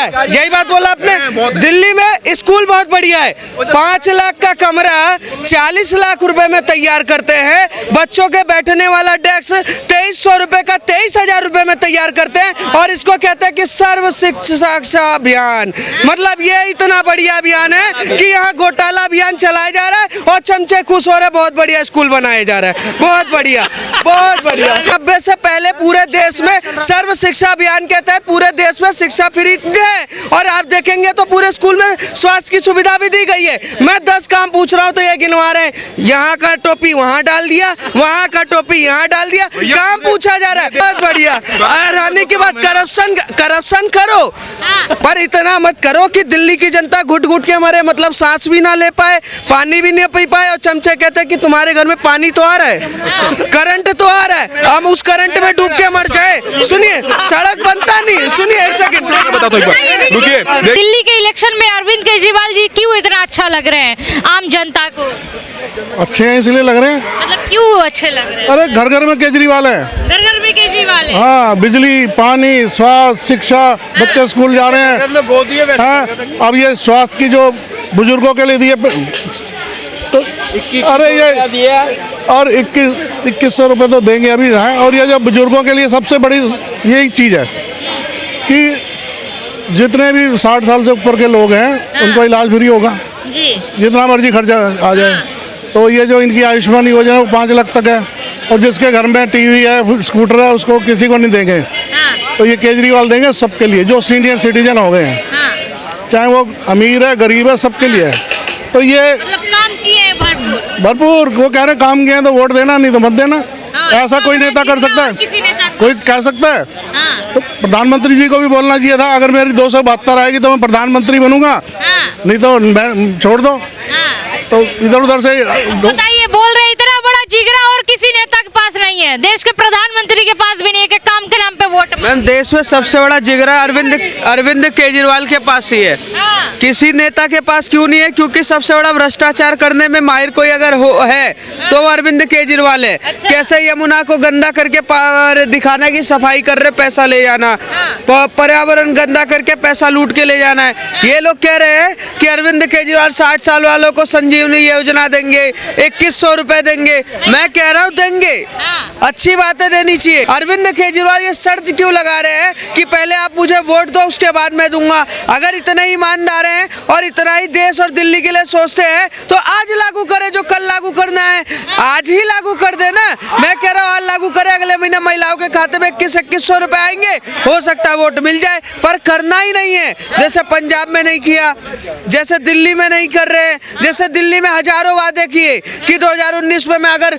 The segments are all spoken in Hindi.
बढ़िया है, यही बात बोला आपने। दिल्ली में स्कूल बहुत बढ़िया है, 5 लाख का कमरा 40 लाख रुपए में तैयार करते हैं। बच्चों के बैठने वाला डेस्क 2300 रुपए का 23,000 रुपए में तैयार करते हैं, और इसको कहते हैं कि सर्व शिक्षा अभियान। मतलब ये इतना बढ़िया अभियान है कि यहाँ घोटाला अभियान चलाया जा रहा है और चमचे खुश हो रहे हैं। बहुत बढ़िया स्कूल बनाया जा रहा है, बहुत बढ़िया, बहुत बढ़िया। 90 से पहले पूरे देश में सर्व शिक्षा अभियान के तहत पूरे देश में शिक्षा फ्री है, और आप देखेंगे तो पूरे स्कूल में स्वास्थ्य की सुविधा भी दी गई है। मैं 10 काम पूछ रहा हूँ तो ये गिनवा रहे हैं, यहाँ का टोपी वहाँ डाल दिया, वहाँ का टोपी यहाँ डाल दिया, काम पूछा जा रहा है। बहुत बढ़िया। रहने की बात, करप्शन करो, पर इतना मत करो कि दिल्ली की जनता घुट घुट के मरे, मतलब सांस भी ना ले पाए, पानी भी नहीं पी पाए, और चमचे कहते हैं कि तुम्हारे घर में पानी तो आ रहा है, करंट तो आ रहा है, हम उस करंट में डूब के मर जाए। सुनिए, सड़क बनता नहीं। सुनिए एक सेकंड, रुकिए। दिल्ली के इलेक्शन में अरविंद केजरीवाल जी क्यों इतना अच्छा लग रहे हैं आम जनता को? अच्छे हैं इसलिए लग रहे हैं। मतलब क्यों अच्छे लग रहे हैं? अरे घर घर में केजरीवाल है, घर घर में केजरीवाल है। हाँ, बिजली, पानी, स्वास्थ्य, शिक्षा, बच्चे स्कूल जा रहे हैं। हाँ, अब ये स्वास्थ्य की जो बुजुर्गों के लिए दिए तो, अरे ये और 2100 रुपये तो देंगे अभी हैं। और ये जो बुजुर्गों के लिए सबसे बड़ी यही चीज़ है कि जितने भी 60 साल से ऊपर के लोग हैं उनको इलाज फ्री होगा जी, जितना मर्जी खर्चा आ जाए। तो ये जो इनकी आयुष्मान योजना वो 5 लाख तक है, और जिसके घर में टीवी है, स्कूटर है, उसको किसी को नहीं देंगे। तो ये केजरीवाल देंगे सबके लिए, जो सीनियर सिटीजन हो गए हैं, चाहे वो अमीर है गरीब है, सबके लिए है। तो ये मतलब काम किए हैं भरपूर। वो कह रहे काम किए हैं तो वोट देना, नहीं तो मत देना। ऐसा कोई नेता कर सकता है? कोई कह सकता है? तो प्रधानमंत्री जी को भी बोलना चाहिए था, अगर मेरी 272 आएगी तो मैं प्रधानमंत्री बनूंगा, नहीं तो मैं छोड़ दो। तो इधर उधर से बताइए, बोल रहे इतना बड़ा जिगरा और किसी नेता के पास नहीं है, देश के प्रधानमंत्री के पास भी नहीं है कि काम के नाम पे वोट। मैम, देश में सबसे बड़ा जिगरा अरविंद केजरीवाल के पास ही है, किसी नेता के पास क्यों नहीं है? क्योंकि सबसे बड़ा भ्रष्टाचार करने में माहिर कोई अगर है तो वो अरविंद केजरीवाल है। कैसे यमुना को गंदा करके दिखाना कि सफाई कर रहे, पैसा ले जाना, पर्यावरण गंदा करके पैसा लूट के ले जाना है। ये लोग कह रहे हैं कि अरविंद केजरीवाल 60 साल वालों को संजीवनी योजना देंगे, 2100 रुपए देंगे। मैं कह रहा हूँ देंगे, अच्छी बातें देनी चाहिए। अरविंद केजरीवाल ये शर्त क्यों लगा रहे हैं कि पहले आप मुझे वोट दो उसके बाद मैं दूंगा? अगर इतने ईमानदार हैं और इतना ही देश और दिल्ली के लिए सोचते हैं तो आज लागू करें, जो कल लागू करना है आज ही लागू कर देना। मैं कह रहा हूँ आज लागू करें, अगले महीने महिलाओं के खाते में 2100 रुपए आएंगे, हो सकता है वोट मिल जाए, पर करना ही नहीं है। जैसे पंजाब में नहीं किया, जैसे दिल्ली में नहीं कर रहे, जैसे दिल्ली में हजारों वादे किए कि 2019 में मैं अगर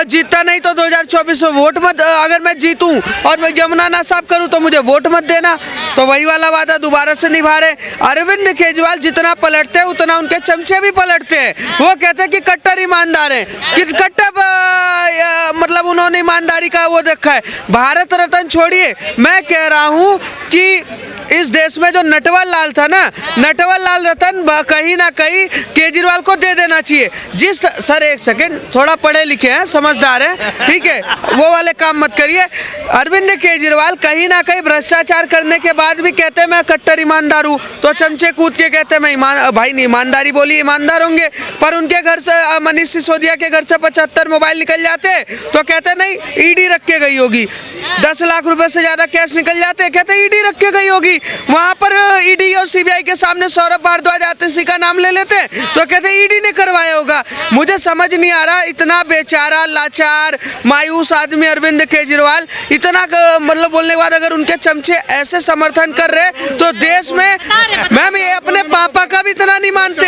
जीता नहीं तो 2024 में वोट मत, अगर मैं जीतूं और मैं यमुना ना साफ करूं तो मुझे वोट मत देना। तो वही वाला वादा दोबारा से निभा रहे। अरविंद केजरीवाल जितना पलटते हैं उतना उनके चमचे भी पलटते हैं। वो कहते हैं कि कट्टर ईमानदार है, कि कट्टर मतलब उन्होंने ईमानदारी का वो देखा है। भारत रत्न छोड़िए, मैं कह रहा हूँ कि इस देश में जो नटवर लाल था ना, नटवर लाल रतन कहीं ना कहीं केजरीवाल को दे देना चाहिए। जिस सर एक सेकंड, थोड़ा पढ़े लिखे हैं, समझदार हैं, ठीक है, वो वाले काम मत करिए। अरविंद केजरीवाल कहीं ना कहीं भ्रष्टाचार करने के बाद भी कहते हैं मैं कट्टर ईमानदार हूँ, तो चमचे कूद के कहते हैं मैं भाई नहीं, ईमानदारी बोली ईमानदार होंगे, पर उनके घर से मनीष सिसोदिया के घर से 75 मोबाइल निकल जाते तो कहते नहीं ईडी रख के गई होगी। 10 लाख रुपए से ज्यादा कैश निकल जाते, कहते ईडी रख के गई होगी। वहां पर ईडी और सीबीआई के सामने सौरभ भारद्वाज आतिशी का नाम ले लेते तो कहते ईडी ने करवाया होगा। मुझे समझ नहीं आ रहा, इतना बेचारा लाचार मायूस आदमी अरविंद केजरीवाल, इतना मतलब बोलने के बाद अगर उनके चमचे ऐसे समर्थन कर रहे तो देश में मैम ये अपने पापा का भी इतना नहीं मानते,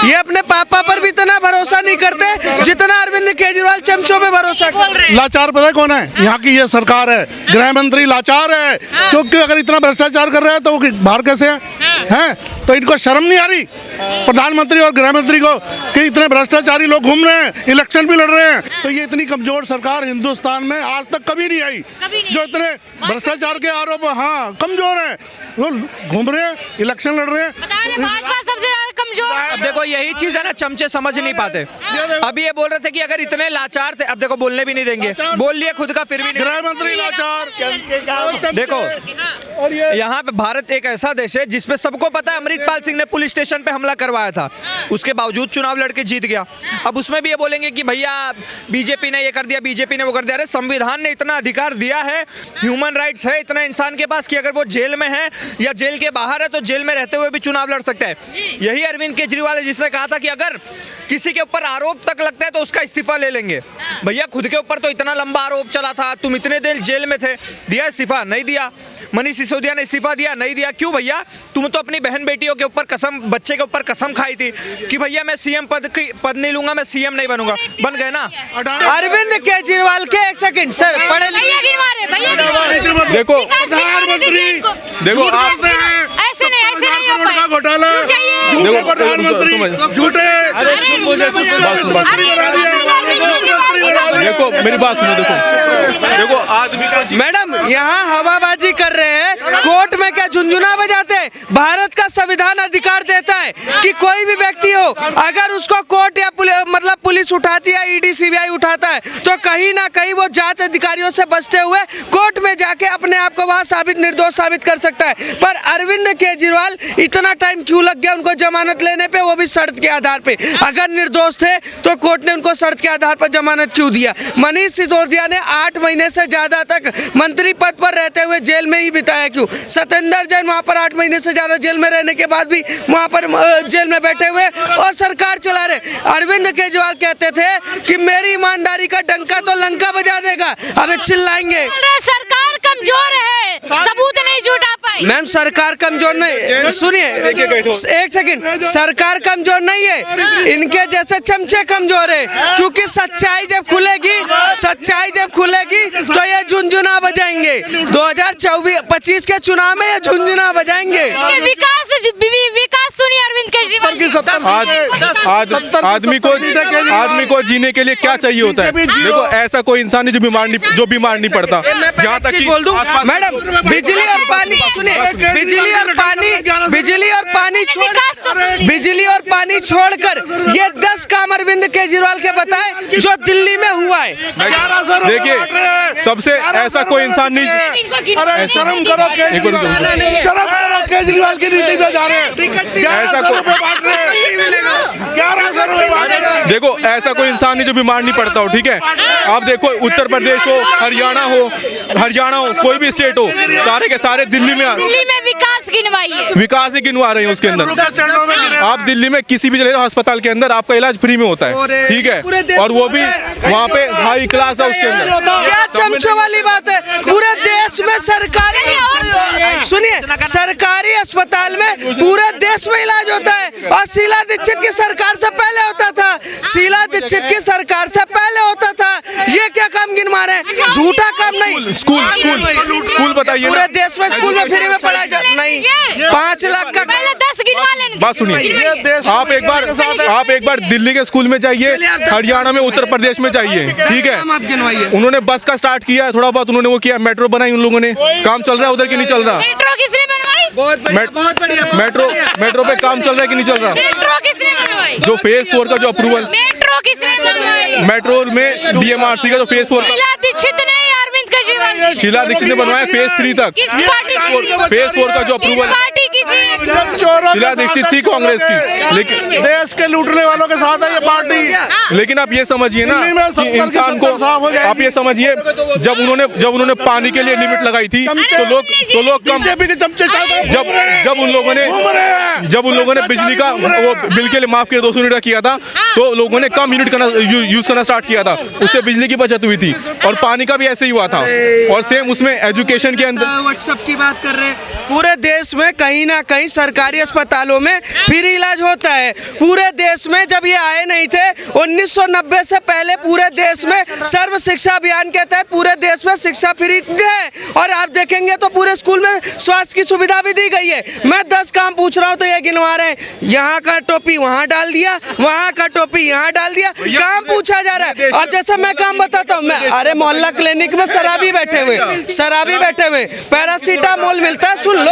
ये अपने पापा पर भी इतना भरोसा नहीं करते जितना अरविंद केजरीवाल चमचों पे भरोसा करते। लाचार पता है कौन है? यहाँ की ये सरकार है, गृह मंत्री लाचार है, क्योंकि अगर इतना भ्रष्टाचार कर रहे हैं तो वो बाहर कैसे हैं? तो इनको शर्म नहीं आ रही प्रधानमंत्री और गृह मंत्री को कि इतने भ्रष्टाचारी लोग घूम रहे हैं, इलेक्शन भी लड़ रहे हैं। तो ये इतनी कमजोर सरकार हिंदुस्तान में आज तक कभी नहीं आई, जो इतने भ्रष्टाचार के आरोप, हाँ, कमजोर है, वो घूम रहे हैं, इलेक्शन लड़ रहे हैं। भाजपा सबसे ज्यादा कमजोर। अब देखो यही चीज है ना, चमचे समझ नहीं पाते। अभी ये बोल रहे थे कि अगर इतने लाचार थे, अब देखो बोलने भी नहीं देंगे, बोल लिए खुद का फिर भी नहीं। गृह मंत्री लाचार, देखो यहाँ पे भारत एक ऐसा देश है जिसपे सबको पता है अमृतपाल सिंह ने पुलिस स्टेशन पे हमला करवाया था, उसके बावजूद चुनाव लड़के जीत गया। अब उसमें भी ये बोलेंगे कि भैया बीजेपी ने ये कर दिया, बीजेपी ने वो कर दिया। अरे संविधान ने इतना अधिकार दिया है, ह्यूमन राइट्स है इतना इंसान के पास कि अगर वो जेल में है या जेल के बाहर है तो जेल में रहते हुए भी चुनाव लड़ सकता है। यही अरविंद केजरीवाल है जिसने कहा था कि अगर किसी के ऊपर आरोप तक लगता है तो उसका इस्तीफा ले लेंगे। भैया खुद के ऊपर तो इतना लंबा आरोप चला था, तुम इतने देर जेल में थे, दिया इस्तीफा? नहीं दिया। मनीष सिसोदिया ने इस्तीफा दिया? नहीं दिया। क्यों भैया? तुम तो अपनी बहन बेटियों के ऊपर कसम, बच्चे के ऊपर कसम खाई थी कि भैया मैं सीएम पद नहीं लूंगा, मैं सीएम नहीं बनूंगा। बन गए ना। अरविंद केजरीवाल के एक सेकंड सर पढ़े देखो प्रधानमंत्री, देखो आप ऐसे नहीं हो पाए। घोटाला, झूठे प्रधानमंत्री, झूठे। देखो मेरी बात सुनो, देखो आदमी का मैडम यहाँ हवाबाजी कर रहे हैं, कोर्ट में क्या झुंझुना बजाते हैं? भारत का संविधान अधिकार देता है कि कोई भी व्यक्ति हो, अगर उसको कोर्ट या मतलब पुलिस उठाती है, ईडी सीबीआई उठाता है, तो कहीं ना कहीं वो जांच अधिकारियों से बचते हुए कोर्ट में जाके अपने आप को वहां निर्दोष साबित कर सकता है। पर अरविंद केजरीवाल इतना टाइम क्यों लग गया उनको जमानत लेने पे, वो भी शर्त के आधार पे? अगर निर्दोष थे तो कोर्ट ने उनको शर्त के आधार पर जमानत क्यों दिया? मनीष सिसोदिया ने 8 महीने से ज्यादा तक मंत्री पद पर रहते हुए जेल में ही बिताया क्यों? सत्येंद्र जैन वहां पर 8 महीने से ज्यादा जेल में रहने के बाद भी वहां पर जेल में बैठे हुए और सरकार चला रहे। अरविंद केजरीवाल कहते थे कि मेरी ईमानदारी का डंका तो लंका बजा देगा, अबे चिल्लाएंगे। सरकार कमजोर है, सबूत नहीं जुटा पाई। मैम सरकार कमजोर नहीं, सुनिए एक सेकंड, सरकार कमजोर नहीं है, इनके जैसे चमचे कमजोर है, क्योंकि सच्चाई जब खुलेगी तो ये झुंझुना बजाएंगे। 2024-25 के चुनाव में ये झुंझुना बजाएंगे। विकास सुनिए अरविंद केजरीवाल की। आदमी को जीने के लिए क्या चाहिए होता है? देखो ऐसा कोई इंसान नहीं जो बीमार नहीं पड़ता। यहाँ तक कि बोल दूं मैडम, बिजली और पानी सुनिए, बिजली और पानी छोड़कर ये 10 काम अरविंद केजरीवाल के बताए जो दिल्ली में हुआ है। देखिए सबसे ऐसा कोई इंसान नहीं। शर्म करो केजरीवाल की नीति में जा रहे हैं। ऐसा देखो ऐसा कोई इंसान नहीं जो बीमार नहीं पड़ता हो, ठीक है? आप देखो उत्तर प्रदेश हो, हरियाणा हो, कोई भी स्टेट हो, सारे के सारे दिल्ली में विकास ही गिनवा रहे हैं। उसके अंदर आप दिल्ली में किसी भी जगह अस्पताल के अंदर आपका इलाज फ्री में होता है, ठीक है? और वो भी वहाँ पे हाई क्लास है उसके अंदर। क्या चमचों वाली बात है? पूरे देश में सरकारी अस्पताल में पूरे देश में इलाज होता है, और शीला दीक्षित की सरकार से पहले होता था। ये क्या काम गिनवा रहे हैं? झूठा काम नहीं। स्कूल बताइए पूरे देश में स्कूल में फ्री में पढ़ाया जाता नहीं। 5 लाख का पहले 10 गिनवा लेने। बात सुनिए, आप एक बार दिल्ली के स्कूल में जाइए, हरियाणा में, उत्तर प्रदेश में जाइए, ठीक है? उन्होंने बस का स्टार्ट किया है, थोड़ा बहुत उन्होंने वो किया, मेट्रो बनाई उन लोगों ने, काम चल रहा है उधर की नहीं चल रहा? मेट्रो किसने बनवाई? बहुत बढ़िया। मेट्रो पे काम चल रहा है कि नहीं चल रहा? मेट्रो किसने बनवाई? जो फेज 4 का जो अप्रूवल, मेट्रो किसने बनवाई? मेट्रो में डीएमआरसी का जो फेज 4 शीला दीक्षित ने, अरविंद केजरीवाल, शीला दीक्षित ने बनवाया फेज 3 तक। फेज 4 का जो अप्रूवल पार्टी की थी? शीला दीक्षित थी कांग्रेस की, लेकिन देश के लूटने वालों के साथ है ये पार्टी। लेकिन आप ये समझिए ना कि इंसान को, आप ये समझिए जब उन्होंने पानी के लिए लिमिट लगाई थी तो लोग कम, जब उन लोगों ने बिजली का वो बिल के लिए माफ किया 200 यूनिट किया था, तो लोगों ने कम यूनिट यूज करना स्टार्ट किया था, उससे बिजली की बचत हुई थी। और पानी का भी ऐसे ही हुआ था। और सेम उसमें एजुकेशन के अंदर व्हाट्सएप की बात कर रहे हैं। पूरे देश में कहीं ना कहीं सरकारी अस्पतालों में फ्री इलाज होता है। पूरे देश में जब ये आए नहीं थे 1990 से पहले पूरे देश में सर्व शिक्षा अभियान के तहत पूरे देश में शिक्षा फ्री है। और आप देखेंगे तो पूरे स्कूल में स्वास्थ्य की सुविधा भी दी गई है। मैं 10 काम पूछ रहा हूँ तो ये गिनवा रहे हैं, यहाँ का टोपी वहाँ डाल दिया, वहाँ का टोपी यहाँ डाल दिया, काम पूछा जा रहा है। और जैसे मैं काम बताता हूँ, अरे मोहल्ला क्लिनिक में शराबी बैठे हुए, पैरासीटामोल मिलता है, सुन लो।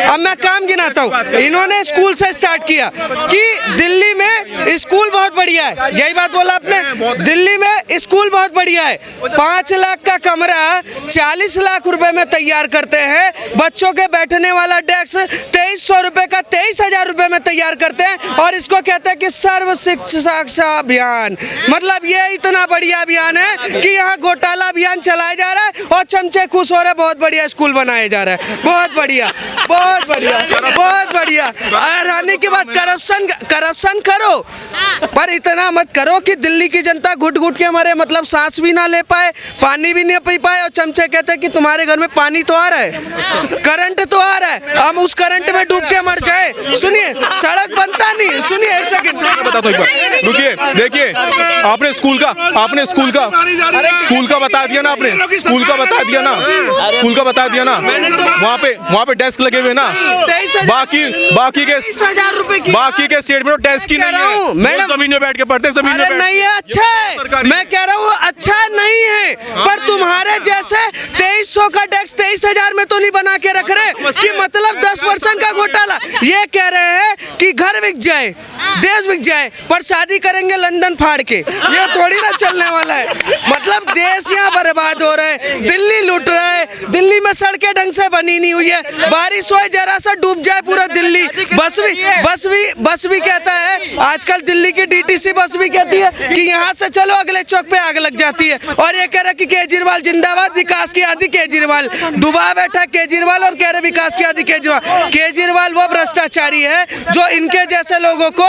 अब मैं काम गिनाता हूँ। इन्होंने स्कूल से स्टार्ट किया कि दिल्ली में स्कूल बहुत बढ़िया है, यही बात बोला आपने, दिल्ली में स्कूल बहुत बढ़िया है। 5 लाख का कमरा 40 लाख रुपए में तैयार करते हैं, बच्चों के बैठने वाला डेस्क 2300 रुपए का 23,000 रुपए में तैयार करते हैं, और इसको कहते हैं कि सर्व शिक्षा अभियान। मतलब ये इतना बढ़िया अभियान है कि यहाँ घोटाला अभियान चलाया जा रहा है और चमचे खुश हो रहे, बहुत बढ़िया स्कूल बनाया जा रहा है, बहुत बढ़िया, बहुत बढ़िया, बहुत बढ़िया। हैरानी की बात, करप्शन करो, पर इतना मत करो कि दिल्ली की जनता घुट घुट के मरे, मतलब सांस भी ना ले पाए, पानी भी नहीं पी पाए, और चमचे कहते हैं कि तुम्हारे घर में पानी तो आ रहा है, करंट तो आ रहा है, हम उस करंट में डूब के मर जाए। सुनिए, सड़क बनता नहीं, सुनिए एक सेकंड बताता हूं, एक बार रुकिए। देखिए, आपने स्कूल का बता दिया ना, आपने स्कूल का बता दिया ना, स्कूल का बता दिया ना, वहाँ पे डेस्क लगे हुए ना, बाकी के स्टेट में डेस्क ही नहीं है, मैडम जमीन में बैठ के पढ़ते, जमीन में नहीं है। अच्छा है, मैं कह रहा हूँ अच्छा नहीं है, पर तुम्हारे जैसे 2300 का डेस्क 23,000 में तो नहीं बना के रख रहे कि मतलब 10% का घोटाला। ये कह रहे हैं कि घर बिक जाए, देश बिक जाए, पर शादी करेंगे लंदन फाड़ के, ये थोड़ी ना चलने वाला है। मतलब देश यहाँ बर्बाद हो रहा है, दिल्ली लूट रहा है, दिल्ली में सड़कें ढंग से बनी नहीं हुई है, बारिश हो जरा सा डूब जाए पूरा दिल्ली। बस भी कहता है, आजकल दिल्ली की डीटीसी बस भी कहती है कि यहाँ से चलो अगले चौक पे आग लग जाती है, और ये कह रहा कि केजरीवाल जिंदाबाद, विकास की आदि केजरीवाल, डुबा बैठा केजरीवाल और कह रहे विकास की आदि केजरीवाल वो भ्रष्टाचारी है जो इनके जैसे लोगों को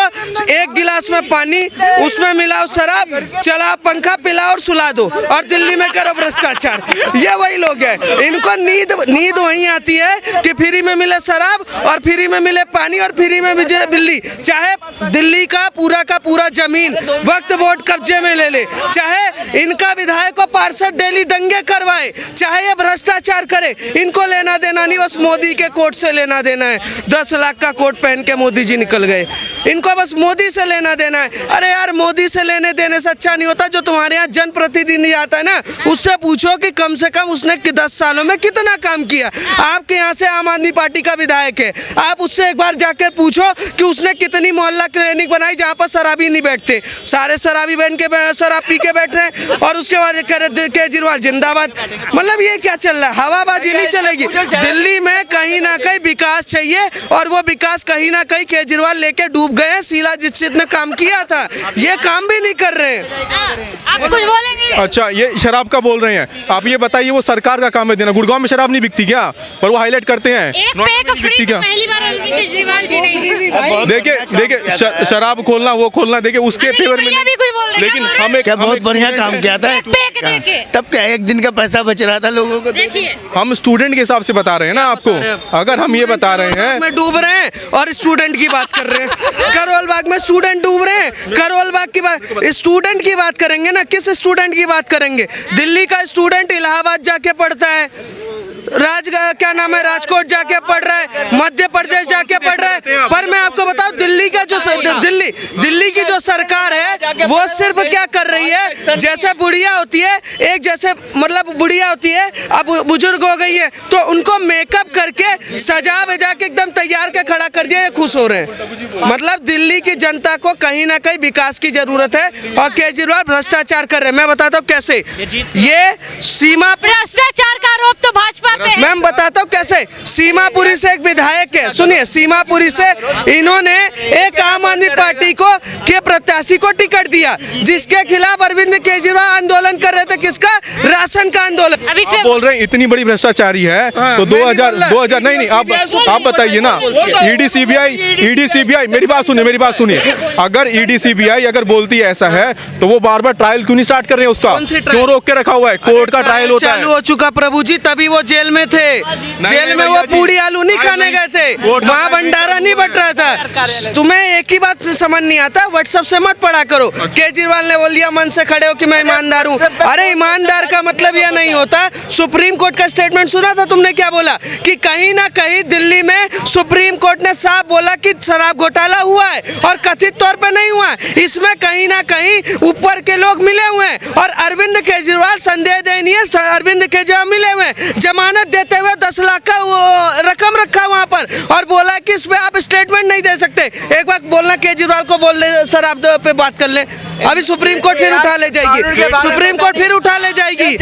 एक गिलास में पानी, उसमें मिलाओ शराब, चलाओ पंखा, पिलाओ और सुला दो, और दिल्ली में करो भ्रष्टाचार। ये वही लोग हैं, इनको नींद वहीं आती है कि फ्री में मिले शराब और फ्री में मिले पानी और फ्री में बिजली, चाहे दिल्ली का पूरा जमीन वक्त बोर्ड कब्जे में ले ले, चाहे इनका विधायक को पार्षद डेली दंगे करवाए, चाहे ये भ्रष्टाचार करे, इनको लेना देना नहीं, बस मोदी के कोट से लेना देना है। 10 लाख का कोट पहन के मोदी जी निकल गए, इनको बस मोदी से लेना देना है। अरे यार, मोदी से लेने देने से अच्छा नहीं होता जो तुम्हारे यहाँ जनप्रतिनिधि आता है ना, उससे पूछो कि कम से कम उसने 10 सालों में कितना काम किया। आपके यहाँ से आम आदमी पार्टी का विधायक है, आप उससे एक बार जाकर पूछो कि उसने कितनी मोहल्ला क्लिनिक बनाई जहाँ पर शराबी नहीं बैठते, सारे शराबी बहन के शराब पी के बैठ रहे हैं, और उसके बाद कह रहे केजरीवाल जिंदाबाद। मतलब ये क्या चल रहा है, हवाबाजी नहीं चलेगी। दिल्ली में कहीं ना कहीं विकास चाहिए, और वो विकास कहीं ना कहीं केजरीवाल लेके डूब गए हैं। शीला दीक्षित ने काम किया था, ये काम भी नहीं कर रहे हैं। आप कुछ बोलेंगे? अच्छा, ये शराब का बोल रहे हैं, आप ये बताइए, वो सरकार का काम है देना। गुड़गांव में शराब नहीं बिकती क्या? पर वो हाईलाइट करते हैं देखिए शराब खोलना, वो खोलना, देखिए उसके फेवर में, लेकिन हमें क्या बहुत बढ़िया काम किया था, तब क्या एक दिन का पैसा बच रहा था लोगों को। हम स्टूडेंट के हिसाब से बता रहे हैं ना आपको, अगर हम ये बता रहे हैं में डूब रहे हैं और स्टूडेंट की बात कर रहे हैं, करोल बाग में स्टूडेंट डूब रहे हैं, करोल बाग की बात, स्टूडेंट की बात करेंगे ना, किस स्टूडेंट की बात करेंगे? दिल्ली का स्टूडेंट इलाहाबाद जाके पढ़ता है, राजकोट जाके पढ़ रहा है, मध्य प्रदेश जाके पढ़ रहा है। पर मैं आपको बताऊं, दिल्ली की जो सरकार है वो सिर्फ क्या कर रही है, जैसे बुढ़िया होती है, एक जैसे मतलब बुढ़िया होती है, अब बुजुर्ग हो गई है तो उनको मेकअप करके सजा बजा के एकदम तैयार के खड़ा कर दिया, ये खुश हो रहे हैं। मतलब दिल्ली की जनता को कहीं ना कहीं विकास की जरूरत है, और केजरीवाल भ्रष्टाचार कर रहे हैं। मैं बताता हूँ कैसे, ये सीमा भ्रष्टाचार का आरोप तो भाजपा पे है। मैं बताता हूँ कैसे। सीमापुरी से एक विधायक है, सुनिए, सीमापुरी से इन्होंने एक आम आदमी पार्टी को के प्रत्याशी को टिकट दिया, जिसके खिलाफ अरविंद केजरीवाल आंदोलन कर रहे थे। किसका? राशन का आंदोलन। आप बोल रहे हैं इतनी बड़ी भ्रष्टाचारी है, तो 2000 नहीं, आप बताइए ना, ईडी सीबीआई, मेरी बात सुनिए, अगर ईडी सीबीआई अगर बोलती है ऐसा है, तो वो बार बार ट्रायल क्यों नहीं स्टार्ट कर रहे हैं? उसका क्यों रोक के रखा हुआ है? कोर्ट का ट्रायल होता है, चालू हो चुका प्रभु जी, तभी वो जेल में थे। जेल में वो पूड़ी आलू नहीं खाने गए थे, वहाँ भंडारा नहीं बट रहा था। तुम्हें एक ही बात समझ नहीं आता, व्हाट्सएप से मत पढ़ा करो। केजरीवाल ने बोल दिया मन से खड़े हो कि मैं ईमानदार हूँ। अरे ईमानदार का मतलब यह नहीं होता। सुप्रीम कोर्ट का स्टेटमेंट सुना था तुमने, क्या बोला कि कहीं ना कहीं दिल्ली में सुप्रीम कोर्ट ने साफ बोला कि शराब घोटाला हुआ है और कथित तौर पे नहीं हुआ है। इसमें कहीं ना कहीं ऊपर के लोग मिले हुए हैं और अरविंद केजरीवाल संदेह दयनीय अरविंद केजरीवाल मिले हुए हैं। जमानत देते हुए 10 लाख का रकम रखा वहां पर और बोला कि इस पे आप स्टेटमेंट नहीं दे सकते। एक बार बोलना केजरीवाल को, बोल दे सर आप पे बात कर ले। अभी सुप्रीम कोर्ट फिर उठा ले जाएगी, सुप्रीम कोर्ट फिर उठा ले जाएगी।